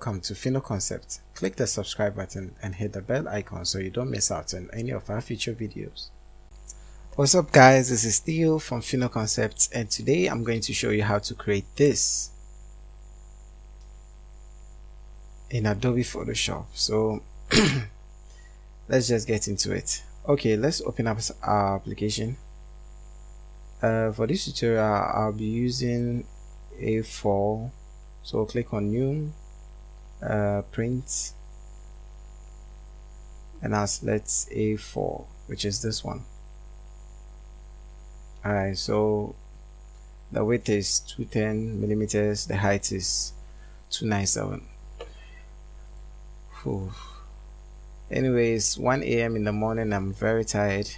Welcome to Fino Concept. Click the subscribe button and hit the bell icon so you don't miss out on any of our future videos. What's up guys, this is Theo from Fino Concept, and today I'm going to show you how to create this in Adobe Photoshop. So let's just get into it. Okay, let's open up our application. For this tutorial I'll be using A4, so click on new, print, and I'll select A4, which is this one. Alright, so the width is 210 millimeters, the height is 297. Whew. Anyways, 1 a.m. in the morning, I'm very tired,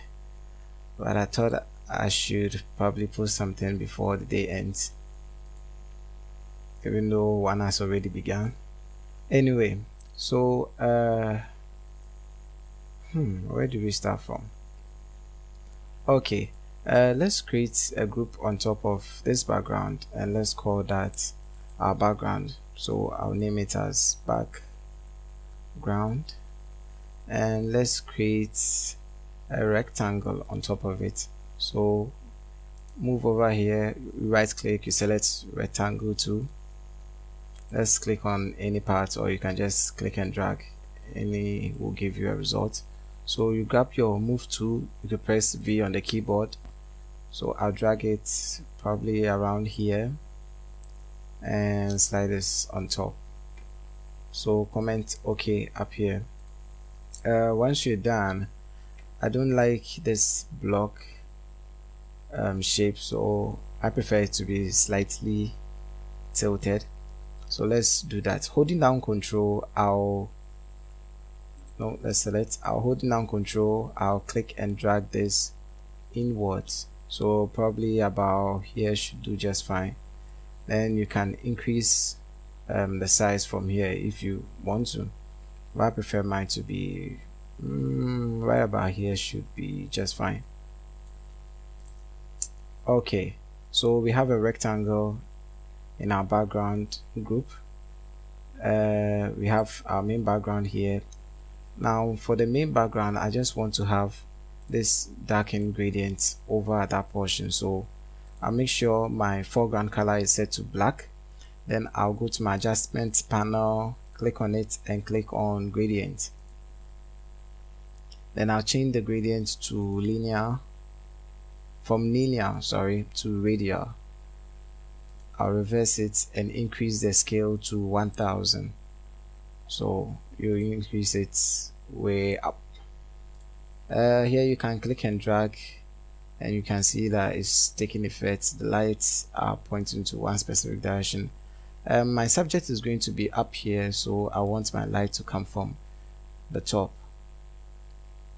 but I thought I should probably post something before the day ends, even though one has already begun. Anyway, so where do we start from? Okay, let's create a group on top of this background, and let's call that our background. So I'll name it as background, and let's create a rectangle on top of it. So move over here, right click, you select rectangle tool. Let's click on any part, or you can just click and drag. Any will give you a result. So you grab your move tool, you can press V on the keyboard. So I'll drag it probably around here and slide this on top. So comment OK up here. Once you're done, I don't like this block shape, so I prefer it to be slightly tilted. So let's do that. Holding down Control, I'll holding down Control, I'll click and drag this inwards. So probably about here should do just fine. Then you can increase the size from here if you want to, but I prefer mine to be right about here, should be just fine. Okay, so we have a rectangle in our background group. We have our main background here. Now for the main background, I just want to have this darken gradient over that portion, so I'll make sure my foreground color is set to black. Then I'll go to my adjustment panel, click on it, and click on gradient. Then I'll change the gradient to linear, from linear to radial. I'll reverse it and increase the scale to 1000. So you increase it way up. Here you can click and drag, and you can see that it's taking effect. The lights are pointing to one specific direction. My subject is going to be up here, so I want my light to come from the top.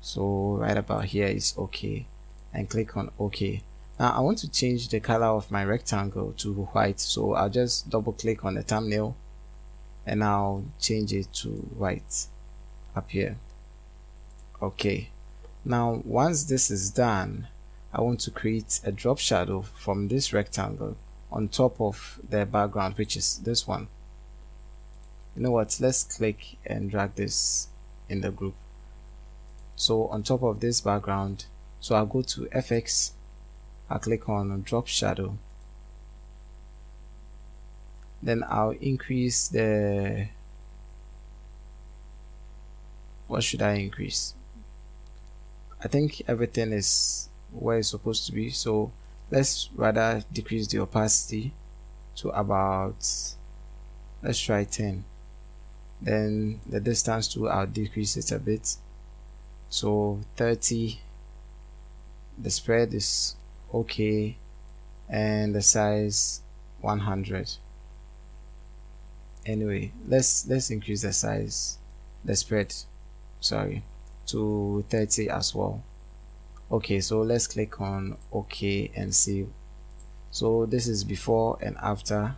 So right about here is OK, and click on OK. Now I want to change the color of my rectangle to white, so I'll just double click on the thumbnail and I'll change it to white up here. Okay, now once this is done, I want to create a drop shadow from this rectangle on top of the background, which is this one. You know what, let's click and drag this in the group. So on top of this background, so I'll go to FX, I'll click on drop shadow, then I'll increase the, what should I increase? I think everything is where it's supposed to be, so let's rather decrease the opacity to about, let's try 10. Then the distance to, I'll decrease it a bit, so 30. The spread is OK, and the size 100. Anyway, let's increase the size, the spread to 30 as well. Okay, so let's click on OK and see. So this is before and after.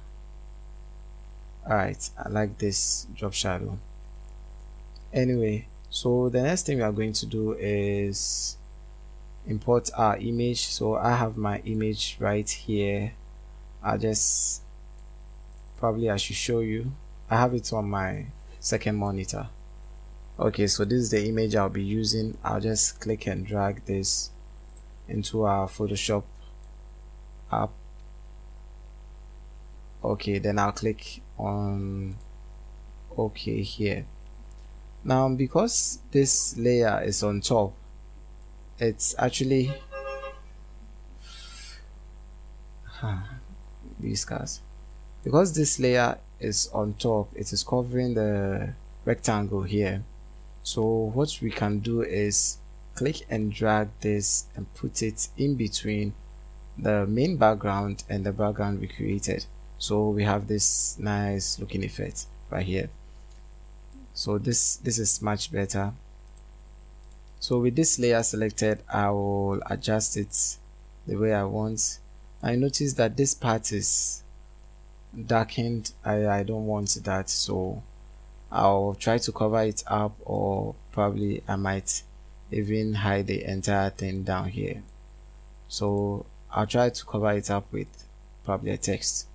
Alright, I like this drop shadow. Anyway, so the next thing we are going to do is import our image. So I have my image right here. I should show you. I have it on my second monitor. Okay, so this is the image I'll be using. I'll just click and drag this into our Photoshop app. Okay, then I'll click on OK here. Now, because this layer is on top, it's actually these cars. Because this layer is on top, it is covering the rectangle here. So what we can do is click and drag this and put it in between the main background and the background we created. So we have this nice looking effect right here. So this is much better. So with this layer selected, I will adjust it the way I want. I notice that this part is darkened. I don't want that, so I'll try to cover it up, or probably I might even hide the entire thing down here. So I'll try to cover it up with probably a text.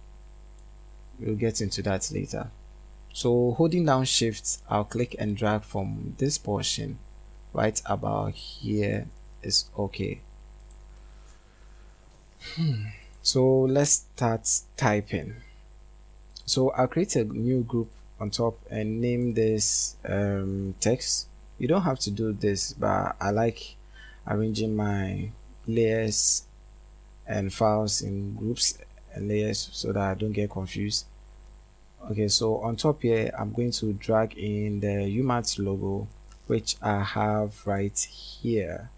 We'll get into that later. So holding down shift, I'll click and drag from this portion right about here is okay. So let's start typing. So I'll create a new group on top and name this text. You don't have to do this, but I like arranging my layers and files in groups and layers so that I don't get confused. Okay, so on top here, I'm going to drag in the UMAT logo, which I have right here.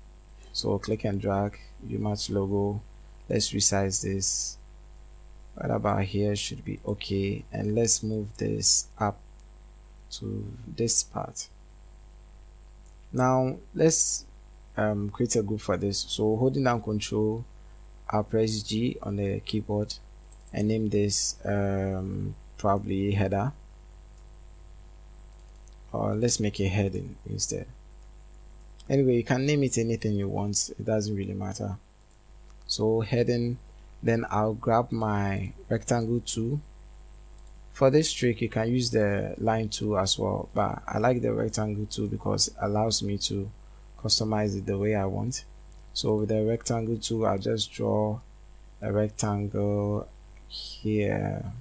So click and drag UMAT logo. Let's resize this. Right about here should be okay, and let's move this up to this part. Now let's create a group for this. So holding down Control, I'll press G on the keyboard and name this probably header, or let's make a heading instead. Anyway, you can name it anything you want, it doesn't really matter. So heading, then I'll grab my rectangle tool. For this trick you can use the line tool as well, but I like the rectangle tool because it allows me to customize it the way I want. So with the rectangle tool, I'll just draw a rectangle here.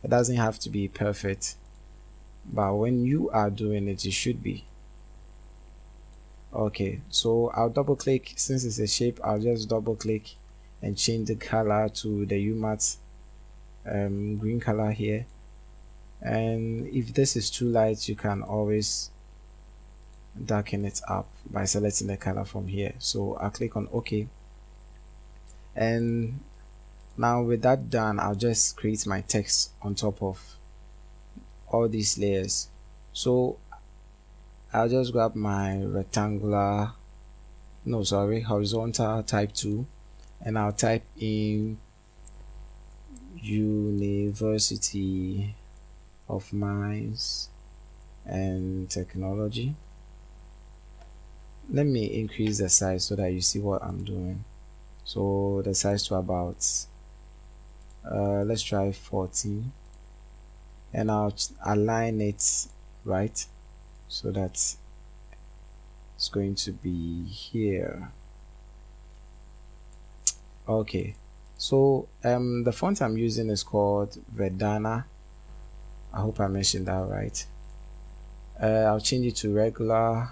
It doesn't have to be perfect, but when you are doing it, it should be. Okay, so I'll double click. Since it's a shape, I'll just double click and change the color to the UMAT green color here. And if this is too light, you can always darken it up by selecting the color from here. So I'll click on OK, and now with that done, I'll just create my text on top of all these layers. So I'll just grab my horizontal type tool, and I'll type in University of Mines and Technology. Let me increase the size so that you see what I'm doing. So the size to about let's try 14, and I'll align it right so that it's going to be here. Okay, so the font I'm using is called Verdana. I hope I mentioned that right. I'll change it to regular,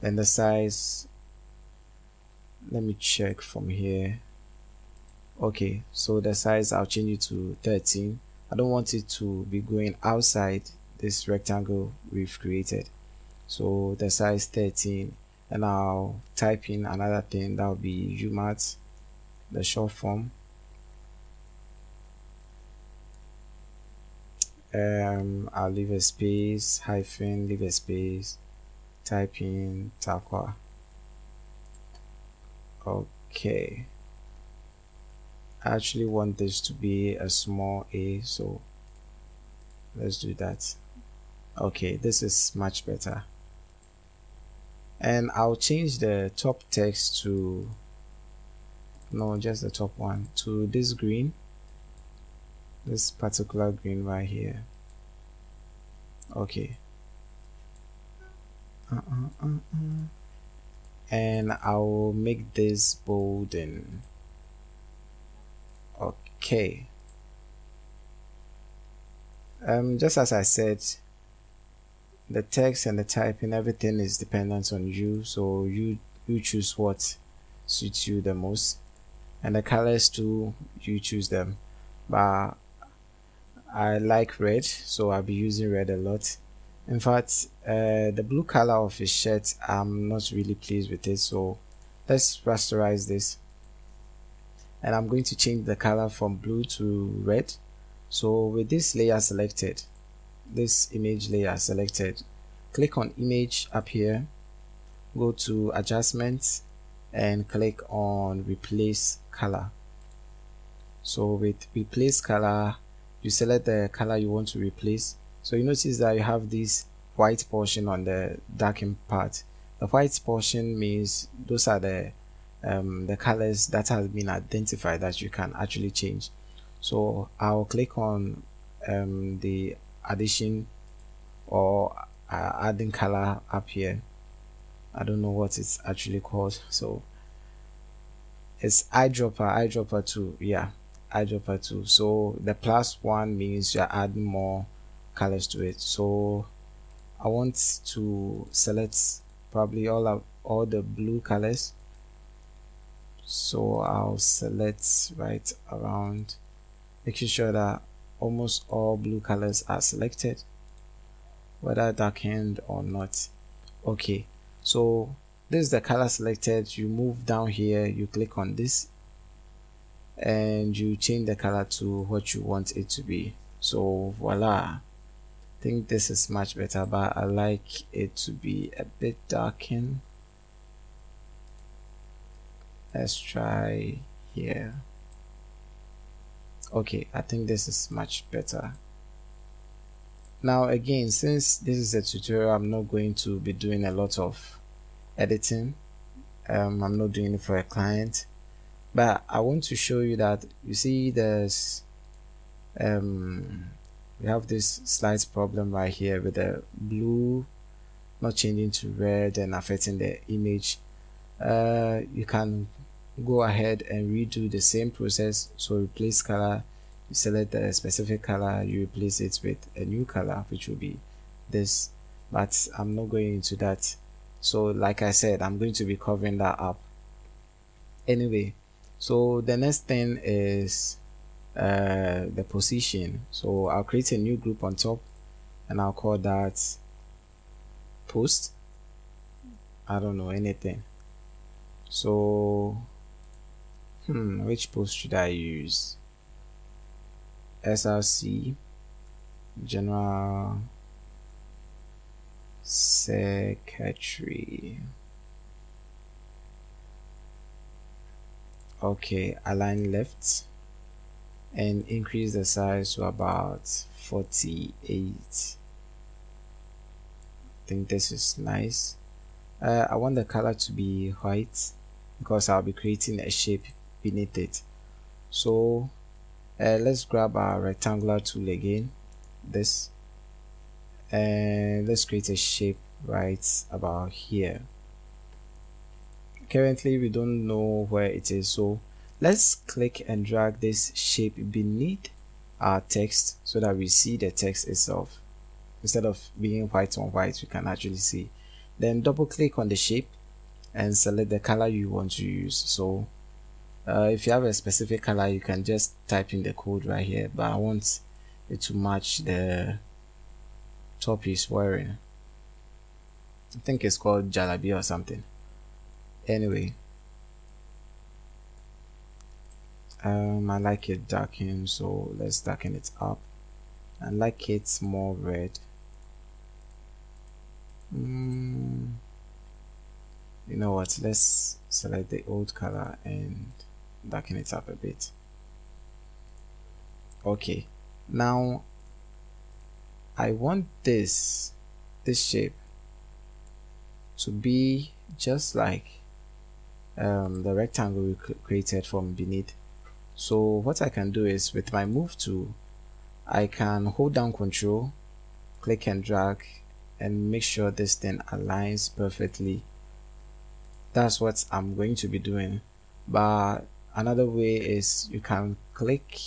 and the size, let me check from here. Okay, so the size, I'll change it to 13. I don't want it to be going outside this rectangle we've created, so the size 13. And I'll type in another thing, that will be UMAT, the short form. I'll leave a space, hyphen, leave a space, type in Takwa. Okay, I actually want this to be a small a, so let's do that. Okay, this is much better. And I'll change the top text to, no, just the top one, to this green, this particular green right here. Okay. And I'll make this bold and okay. Just as I said, the text and the typing, everything is dependent on you, so you choose what suits you the most, and the colors too, you choose them. But I like red, so I'll be using red a lot. In fact, the blue color of his shirt, I'm not really pleased with it, so let's rasterize this. And I'm going to change the color from blue to red. So with this layer selected, this image layer selected, click on image up here, go to adjustments and click on replace color. So with replace color, you select the color you want to replace. So you notice that you have this white portion on the darkened part. The white portion means those are the colors that has been identified that you can actually change. So I'll click on the addition or adding color up here. I don't know what it's actually called, so it's eyedropper 2. Yeah, eyedropper 2. So the +1 means you're adding more colors to it. So I want to select probably all the blue colors, so I'll select right around, making sure that almost all blue colors are selected, whether darkened or not. Okay, so this is the color selected. You move down here, you click on this and you change the color to what you want it to be. So voila, I think this is much better, but I like it to be a bit darkened. Let's try here. Okay, I think this is much better. Now again, since this is a tutorial, I'm not going to be doing a lot of editing. I'm not doing it for a client, but I want to show you that you see there's we have this slight problem right here with the blue not changing to red and affecting the image. You can go ahead and redo the same process. So replace color, you select the specific color, you replace it with a new color, which will be this, but I'm not going into that. So like I said, I'm going to be covering that up anyway. So the next thing is the position. So I'll create a new group on top and I'll call that post. I don't know anything. So which post should I use? SRC, General Secretary. Okay, align left and increase the size to about 48. I think this is nice. I want the color to be white because I'll be creating a shape beneath it. So let's grab our rectangular tool again, this, and let's create a shape right about here. Currently we don't know where it is, so let's click and drag this shape beneath our text so that we see the text itself. Instead of being white on white, we can actually see. Then double click on the shape and select the color you want to use. So if you have a specific color, you can just type in the code right here, but I want it to match the top he's wearing. I think it's called jalabi or something. Anyway, I like it darkened, so let's darken it up. I like it more red. You know what, let's select the old color and darken it up a bit. Okay, now I want this shape to be just like the rectangle we created from beneath. So what I can do is, with my move tool, I can hold down Control, click and drag and make sure this thing aligns perfectly. That's what I'm going to be doing. But another way is you can click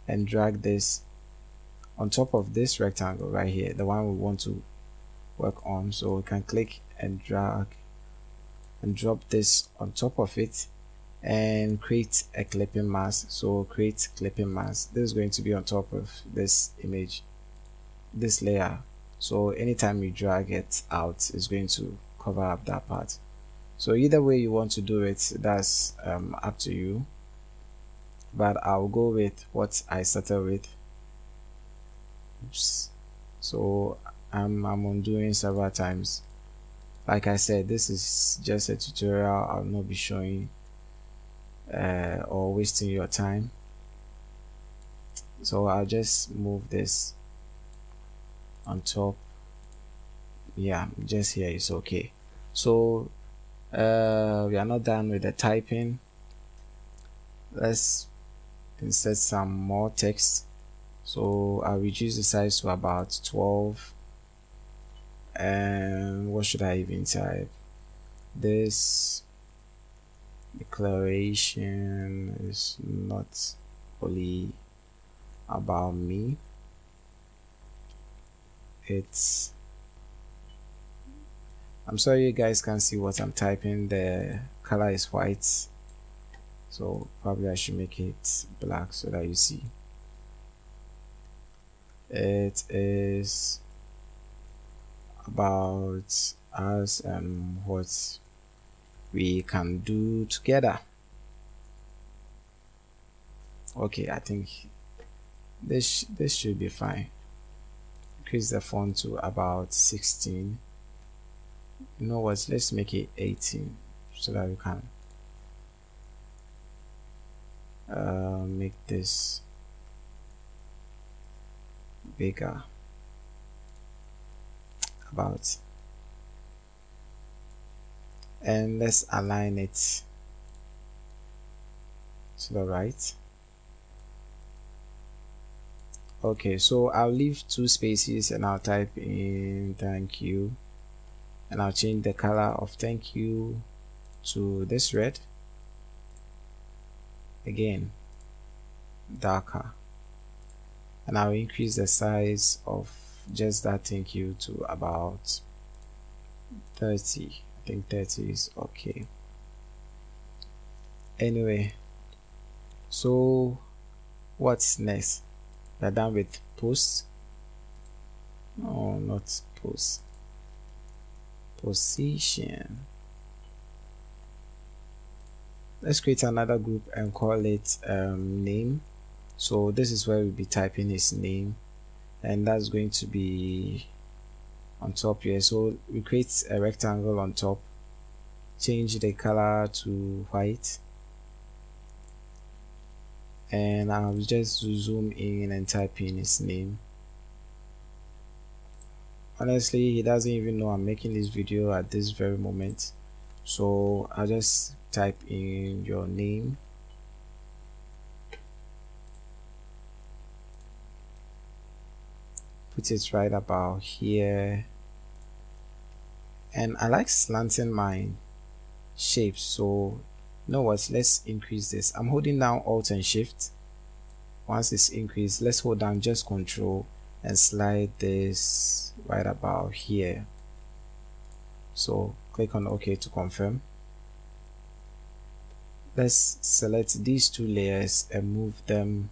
and drag this on top of this rectangle right here, the one we want to work on. So we can click and drag and drop this on top of it and create a clipping mask. So create clipping mask. This is going to be on top of this image, this layer. So anytime you drag it out, it's going to cover up that part. So either way you want to do it, that's up to you, but I'll go with what I started with. Oops. So I'm undoing several times. Like I said, this is just a tutorial. I'll not be showing or wasting your time. So I'll just move this on top. Yeah, just here is okay. So we are not done with the typing. Let's insert some more text. So I'll reduce the size to about 12. And what should I even type? This declaration is not only about me, it's, I'm sorry you guys can't see what I'm typing. The color is white, so probably I should make it black so that you see. It is about us and what we can do together. Okay, I think this should be fine. Increase the font to about 16. You know what, let's make it 18 so that we can make this bigger, about, and let's align it to the right. Okay, so I'll leave 2 spaces and I'll type in thank you, and I'll change the color of thank you to this red, again darker, and I'll increase the size of just that thank you to about 30. I think 30 is okay. Anyway, so what's next? We're done with post. No, not post. Position. Let's create another group and call it name. So this is where we'll be typing his name, and that's going to be on top here. So we create a rectangle on top, change the color to white, and I'll just zoom in and type in his name. Honestly, he doesn't even know I'm making this video at this very moment, so I'll just type in your name. Put it right about here, and I like slanting my shapes, so you know what, let's increase this. I'm holding down Alt and Shift. Once it's increased, let's hold down just Control and slide this right about here. So click on OK to confirm. Let's select these 2 layers and move them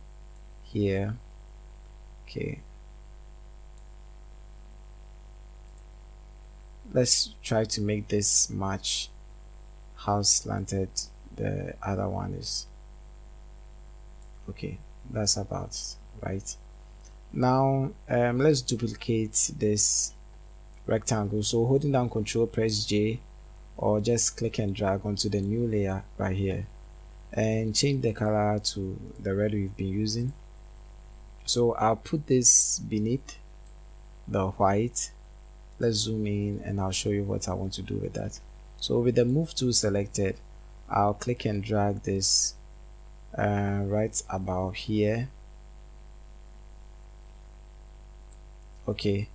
here. Okay, let's try to make this match how slanted the other one is. Okay, that's about right. Now let's duplicate this rectangle. So holding down Control, press J, or just click and drag onto the new layer right here and change the color to the red we've been using. So I'll put this beneath the white. Let's zoom in and I'll show you what I want to do with that. So with the move tool selected, I'll click and drag this right about here. Okay,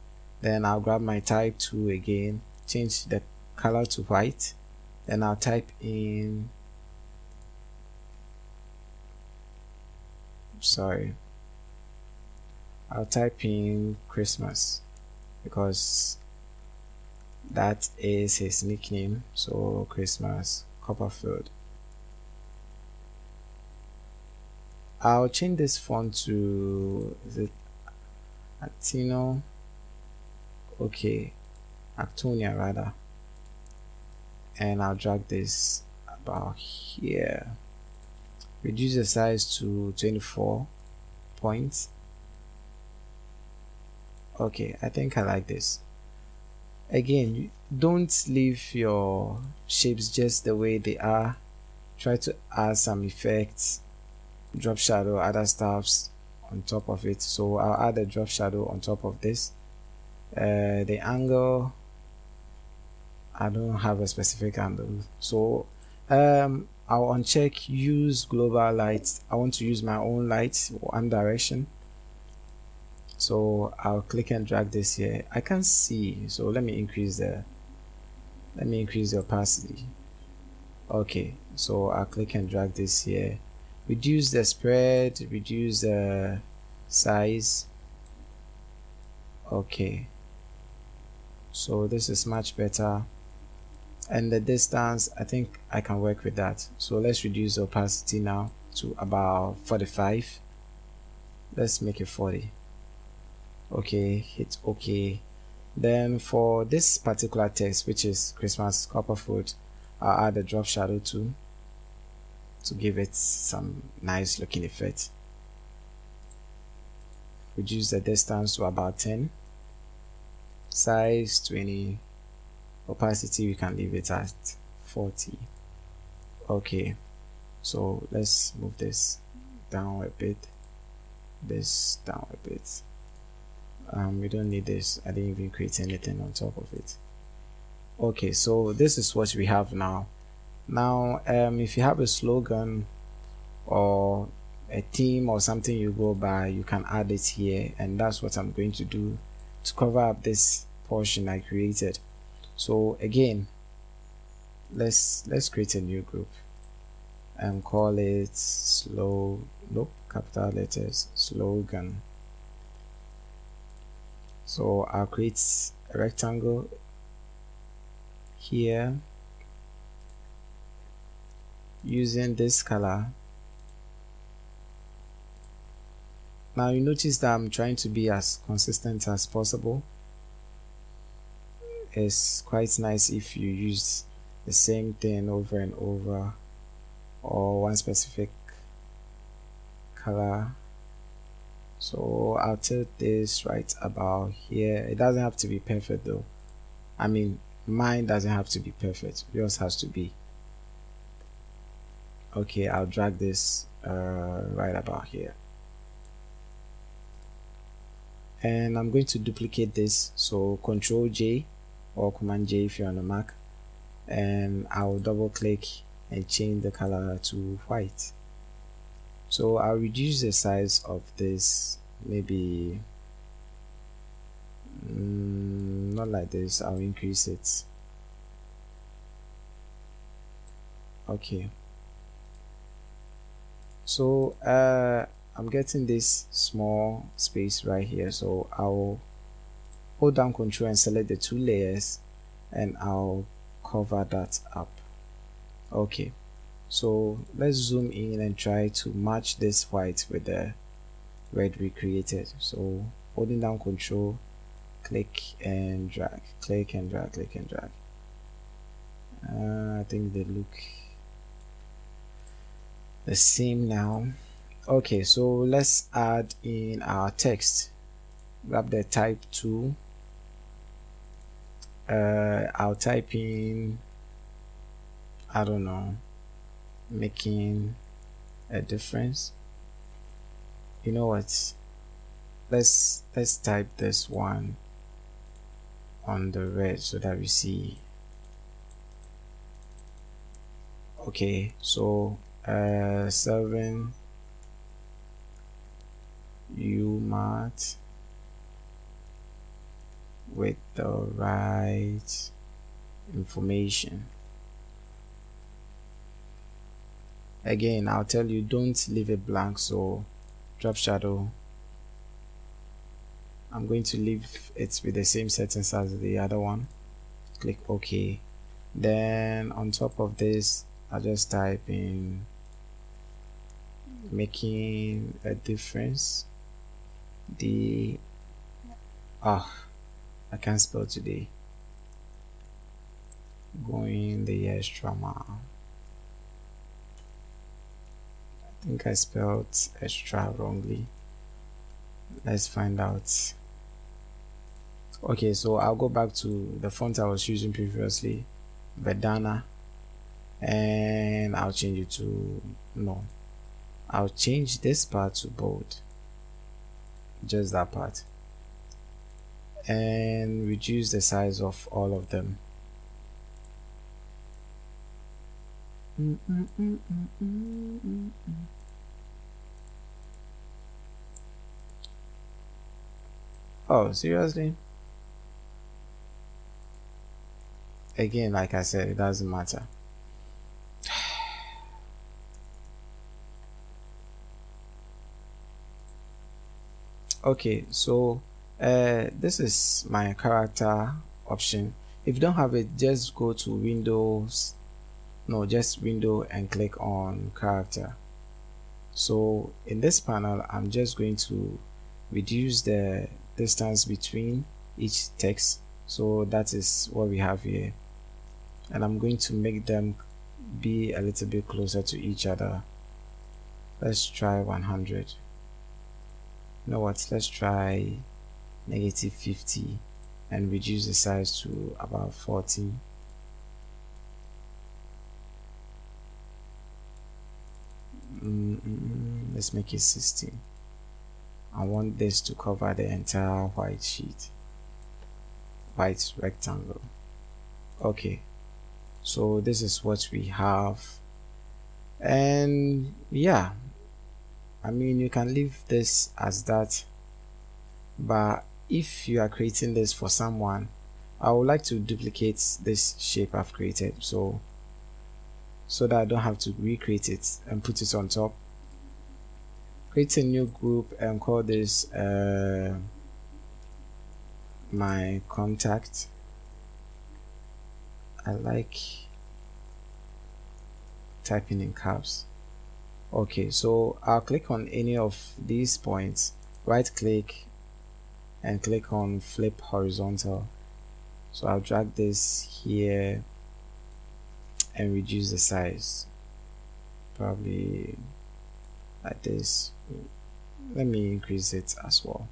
Then I'll grab my type tool again, change the color to white, then I'll type in, sorry, I'll type in Christmas because that is his nickname. So Christmas Copperfield. I'll change this font to, is it Actino? Okay, Actonia rather, and I'll drag this about here. Reduce the size to 24 points. Okay, I think I like this. Again, don't leave your shapes just the way they are. Try to add some effects, drop shadow, other stuffs on top of it. So I'll add a drop shadow on top of this. The angle, I don't have a specific angle, so I'll uncheck use global light. I want to use my own light, one direction. So I'll click and drag this here. I can't see, so let me increase the opacity. Okay, so I'll click and drag this here, reduce the spread, reduce the size. Okay, so this is much better, and the distance, I think I can work with that. So let's reduce the opacity now to about 45. Let's make it 40. Okay, hit OK. Then for this particular text, which is Christmas Copperfield, I'll add a drop shadow too to give it some nice looking effect. Reduce the distance to about 10, size 20, opacity we can leave it at 40. Okay, so let's move this down a bit, this down a bit. We don't need this. I didn't even create anything on top of it. Okay, so this is what we have now. If you have a slogan or a theme or something you go by, you can add it here, and that's what I'm going to do to cover up this portion I created. So again, let's create a new group and call it capital letters, slogan. So I'll create a rectangle here using this color. Now you notice that I'm trying to be as consistent as possible. It's quite nice if you use the same thing over and over, or one specific color. So I'll tilt this right about here. It doesn't have to be perfect though. I mean, mine doesn't have to be perfect, yours has to be. Okay, I'll drag this right about here, and I'm going to duplicate this. So Control J or Command J if you're on a Mac, and I'll double click and change the color to white. So I'll reduce the size of this, maybe not like this. I'll increase it. Okay, so I'm getting this small space right here, so I'll hold down Control and select the two layers, and I'll cover that up. Okay, so let's zoom in and try to match this white with the red we created. So holding down Control, click and drag, click and drag, click and drag. I think they look the same now. Okay, so let's add in our text. Grab the type tool. I'll type in, I don't know, making a difference. You know what, let's type this one on the red so that we see. Okay, so serving UMAT with the right information. Again, I'll tell you, don't leave it blank, so drop shadow. I'm going to leave it with the same settings as the other one. Click OK. Then on top of this, I'll just type in making a difference. I can't spell today. Going the extra mile. I think I spelled extra wrongly. Let's find out. Okay, so I'll go back to the font I was using previously, Verdana, and I'll change it to I'll change this part to bold, just that part, and reduce the size of all of them. Oh, seriously? Again, like I said, it doesn't matter. Okay, so this is my character option. If you don't have it, just go to Windows, just Window, and click on character. So in this panel, I'm just going to reduce the distance between each text. So that is what we have here, and I'm going to make them be a little bit closer to each other. Let's try 100. You know what, let's try -50 and reduce the size to about 40. Let's make it 60. I want this to cover the entire white rectangle. Okay, so this is what we have, and yeah, I mean, you can leave this as that, but if you are creating this for someone, I would like to duplicate this shape I've created, so that I don't have to recreate it and put it on top. Create a new group and call this my contact. I like typing in caps. Okay, so I'll click on any of these points, right click, and click on flip horizontal. So I'll drag this here and reduce the size, probably like this. Let me increase it as well.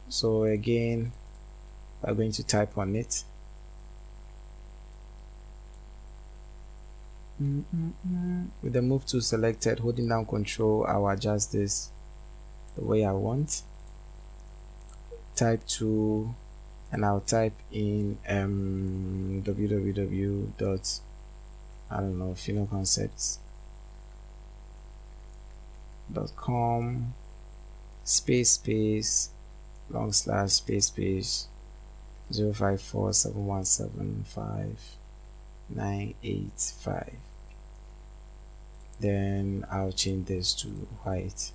So again, we're going to type on it. With the move tool selected, holding down Control, I'll adjust this the way I want. Type 2, and I'll type in www.finalconcepts.com // 0547175 Then I'll change this to white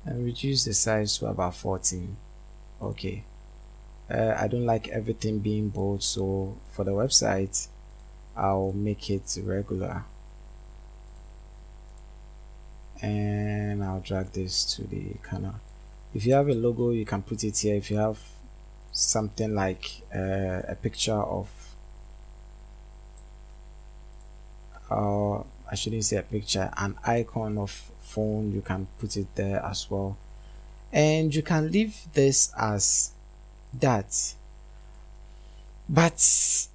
and reduce the size to about 14. Okay, I don't like everything being bold, so for the website I'll make it regular, and I'll drag this to the corner. If you have a logo, you can put it here. If you have something like a picture of I shouldn't say a picture, an icon of phone, you can put it there as well, and you can leave this as that, but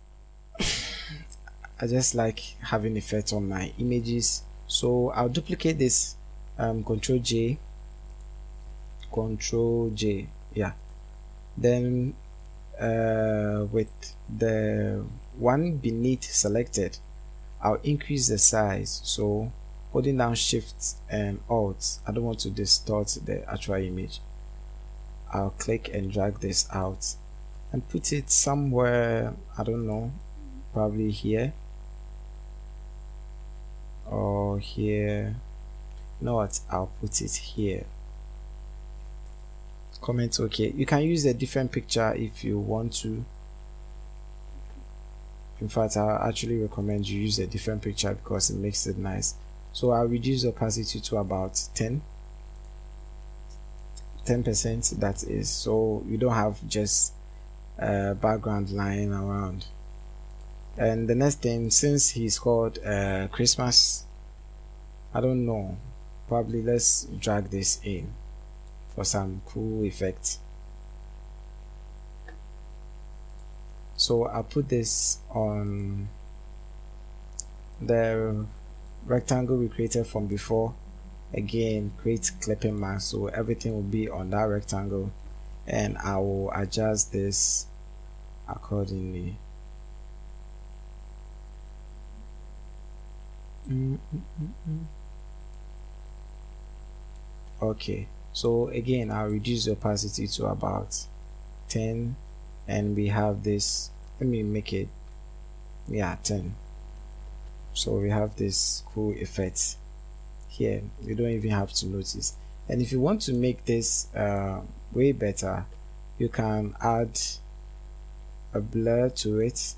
I just like having effect on my images, so I'll duplicate this, Control J, yeah. Then with the one beneath selected, I'll increase the size, so holding down Shift and Alt, I don't want to distort the actual image. I'll click and drag this out and put it somewhere, I don't know, probably here or here. You know what, I'll put it here. Comment OK. You can use a different picture if you want to. In fact, I actually recommend you use a different picture because it makes it nice. So I'll reduce the opacity to about 10%, that is, so you don't have just a background lying around. And the next thing, since he's called Christmas, I don't know, probably let's drag this in for some cool effect. So I'll put this on the rectangle we created from before. Again, create clipping mask, so everything will be on that rectangle, and I will adjust this accordingly. Okay, so again, I'll reduce the opacity to about 10, and we have this. Let me make it, yeah, 10. So we have this cool effect here. You don't even have to notice. And if you want to make this way better, you can add a blur to it.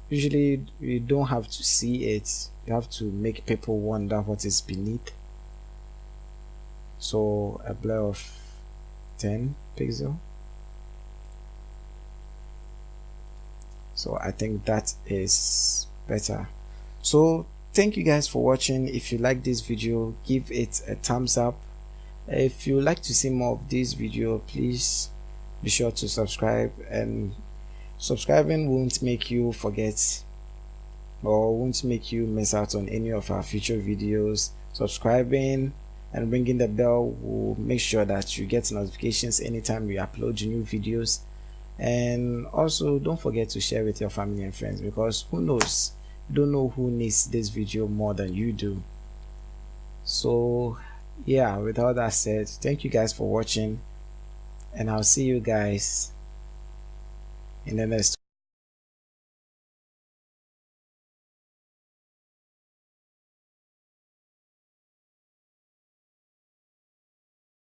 Usually you don't have to see it, you have to make people wonder what is beneath. So a blur of 10 pixel. So I think that is better. So thank you guys for watching. If you like this video, give it a thumbs up. If you like to see more of this video, please be sure to subscribe, and subscribing won't make you forget or won't make you miss out on any of our future videos. Subscribing and ringing the bell will make sure that you get notifications anytime we upload new videos. And also don't forget to share with your family and friends, because who knows, you don't know who needs this video more than you do. So yeah, with all that said, thank you guys for watching, and I'll see you guys in the next